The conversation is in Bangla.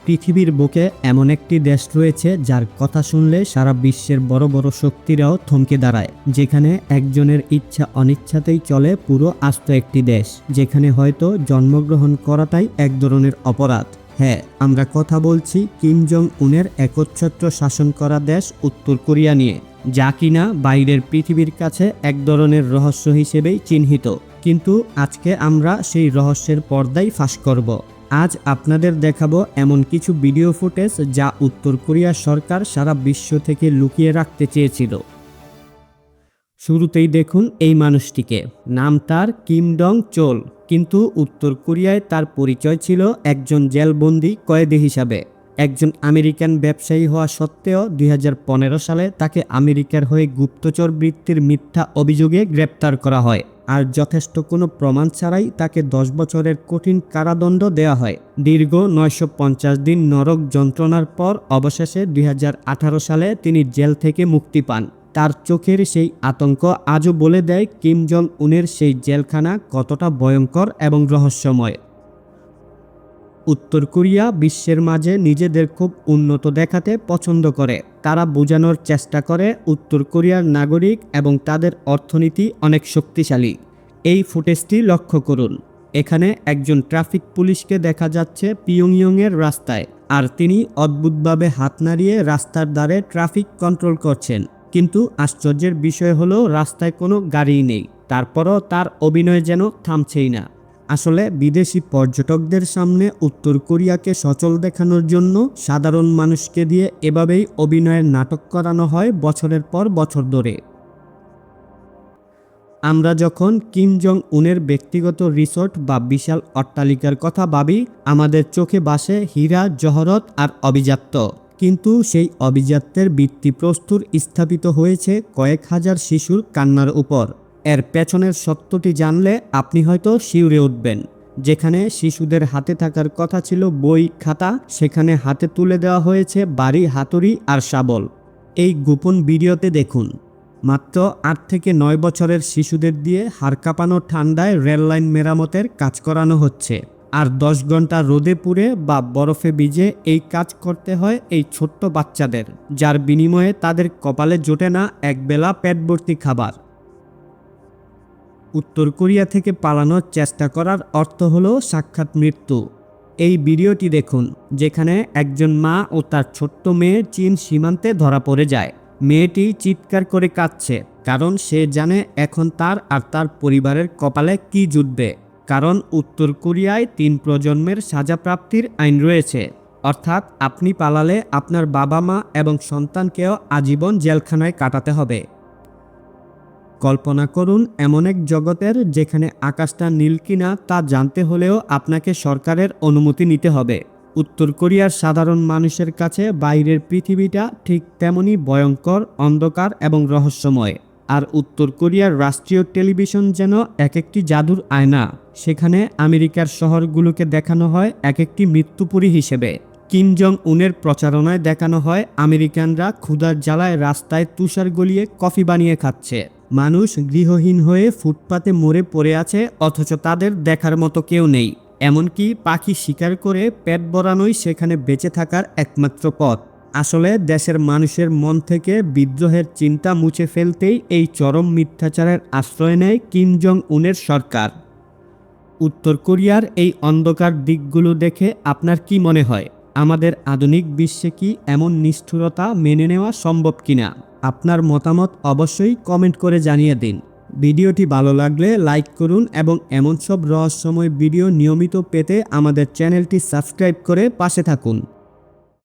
পৃথিবীর বুকে এমন একটি দেশ রয়েছে যার কথা শুনলে সারা বিশ্বের বড় বড় শক্তিরাও থমকে দাঁড়ায়, যেখানে একজনের ইচ্ছা অনিচ্ছাতেই চলে পুরো আস্ত একটি দেশ, যেখানে হয়তো জন্মগ্রহণ করাটাই এক ধরনের অপরাধ। হ্যাঁ, আমরা কথা বলছি কিম জং উনের একচ্ছত্র শাসন করা দেশ উত্তর কোরিয়া নিয়ে, যা কিনা বাইরের পৃথিবীর কাছে এক ধরনের রহস্য হিসেবেই চিহ্নিত। কিন্তু আজকে আমরা সেই রহস্যের পর্দাই ফাঁস করব। আজ আপনাদের দেখাবো এমন কিছু ভিডিও ফুটেজ যা উত্তর কোরিয়া সরকার সারা বিশ্ব থেকে লুকিয়ে রাখতে চেয়েছিল। শুরুতেই দেখুন এই মানুষটিকে, নাম তার কিম ডং চোল, কিন্তু উত্তর কোরিয়ায় তার পরিচয় ছিল একজন জেলবন্দি কয়েদি হিসাবে। একজন আমেরিকান ব্যবসায়ী হওয়া সত্ত্বেও 2015 সালে তাকে আমেরিকার হয়ে গুপ্তচর বৃত্তির মিথ্যা অভিযোগে গ্রেপ্তার করা হয়, আর যথেষ্ট কোনো প্রমাণ ছাড়াই তাকে 10 বছরের কঠিন কারাদণ্ড দেওয়া হয়। দীর্ঘ 950 দিন নরক যন্ত্রণার পর অবশেষে 2018 সালে তিনি জেল থেকে মুক্তি পান। তার চোখের সেই আতঙ্ক আজও বলে দেয় কিম জং উনের সেই জেলখানা কতটা ভয়ঙ্কর এবং রহস্যময়। উত্তর কোরিয়া বিশ্বের মাঝে নিজেদের খুব উন্নত দেখাতে পছন্দ করে। তারা বোঝানোর চেষ্টা করে উত্তর কোরিয়ার নাগরিক এবং তাদের অর্থনীতি অনেক শক্তিশালী। এই ফুটেজটি লক্ষ্য করুন। এখানে একজন ট্রাফিক পুলিশকে দেখা যাচ্ছে পিয়ংইয়ংয়ের রাস্তায়, আর তিনি অদ্ভুতভাবে হাত নাড়িয়ে রাস্তার ধারে ট্রাফিক কন্ট্রোল করছেন। কিন্তু আশ্চর্যের বিষয় হলো রাস্তায় কোনো গাড়িই নেই, তারপরও তার অভিনয় যেন থামছেই না। আসলে বিদেশি পর্যটকদের সামনে উত্তর কোরিয়াকে সচল দেখানোর জন্য সাধারণ মানুষকে দিয়ে এভাবেই অভিনয়ের নাটক করানো হয় বছরের পর বছর ধরে। আমরা যখন কিম জং উনের ব্যক্তিগত রিসোর্ট বা বিশাল অট্টালিকার কথা ভাবি, আমাদের চোখে ভাসে হীরা, জহরত আর আভিজাত্য। কিন্তু সেই আভিজাত্যের ভিত্তিপ্রস্তর স্থাপিত হয়েছে কয়েক হাজার শিশুর কান্নার উপর। এর পেছনের সত্যটি জানলে আপনি হয়তো শিউরে উঠবেন। যেখানে শিশুদের হাতে থাকার কথা ছিল বই, খাতা, সেখানে হাতে তুলে দেওয়া হয়েছে বাড়ি, হাতুড়ি আর শাবল। এই গোপন ভিডিওতে দেখুন, মাত্র 8 থেকে 9 বছরের শিশুদের দিয়ে হাড় কাঁপানো ঠান্ডায় রেললাইন মেরামতের কাজ করানো হচ্ছে, আর 10 ঘন্টা রোদে পুড়ে বা বরফে ভিজে এই কাজ করতে হয় এই ছোট্ট বাচ্চাদের, যার বিনিময়ে তাদের কপালে জোটে না একবেলা পেট ভর্তি খাবার। উত্তর কোরিয়া থেকে পালানোর চেষ্টা করার অর্থ হলো সাক্ষাৎ মৃত্যু। এই ভিডিওটি দেখুন, যেখানে একজন মা ও তার ছোট্ট মেয়ে চীন সীমান্তে ধরা পড়ে যায়। মেয়েটি চিৎকার করে কাঁদছে, কারণ সে জানে এখন তার আর তার পরিবারের কপালে কি জুটবে। কারণ উত্তর কোরিয়ায় 3 প্রজন্মের সাজা প্রাপ্তির আইন রয়েছে, অর্থাৎ আপনি পালালে আপনার বাবা মা এবং সন্তানকেও আজীবন জেলখানায় কাটাতে হবে। কল্পনা করুন এমন এক জগতের যেখানে আকাশটা নীল কিনা তা জানতে হলেও আপনাকে সরকারের অনুমতি নিতে হবে। উত্তর কোরিয়ার সাধারণ মানুষের কাছে বাইরের পৃথিবীটা ঠিক তেমনই ভয়ঙ্কর, অন্ধকার এবং রহস্যময়। আর উত্তর কোরিয়ার রাষ্ট্রীয় টেলিভিশন যেন এক একটি জাদুর আয়না। সেখানে আমেরিকার শহরগুলোকে দেখানো হয় এক একটি মৃত্যুপুরী হিসেবে। কিম জং উনের প্রচারণায় দেখানো হয় আমেরিকানরা ক্ষুধার জ্বালায় রাস্তায় তুষার গলিয়ে কফি বানিয়ে খাচ্ছে। মানুষ গৃহহীন হয়ে ফুটপাতে মরে পড়ে আছে, অথচ তাদের দেখার মতো কেউ নেই। এমনকি পাখি শিকার করে পেট ভরানোই সেখানে বেঁচে থাকার একমাত্র পথ। আসলে দেশের মানুষের মন থেকে বিদ্রোহের চিন্তা মুছে ফেলতেই এই চরম মিথ্যাচারের আশ্রয় নেয় কিম জং উনের সরকার। উত্তর কোরিয়ার এই অন্ধকার দিকগুলো দেখে আপনার কি মনে হয়? আমাদের আধুনিক বিশ্বে কি এমন নিষ্ঠুরতা মেনে নেওয়া সম্ভব কিনা? আপনার মতামত অবশ্যই কমেন্ট করে জানিয়ে দিন। ভিডিওটি ভালো লাগলে লাইক করুন এবং এমন সব রহস্যময় ভিডিও নিয়মিত পেতে আমাদের চ্যানেলটি সাবস্ক্রাইব করে পাশে থাকুন।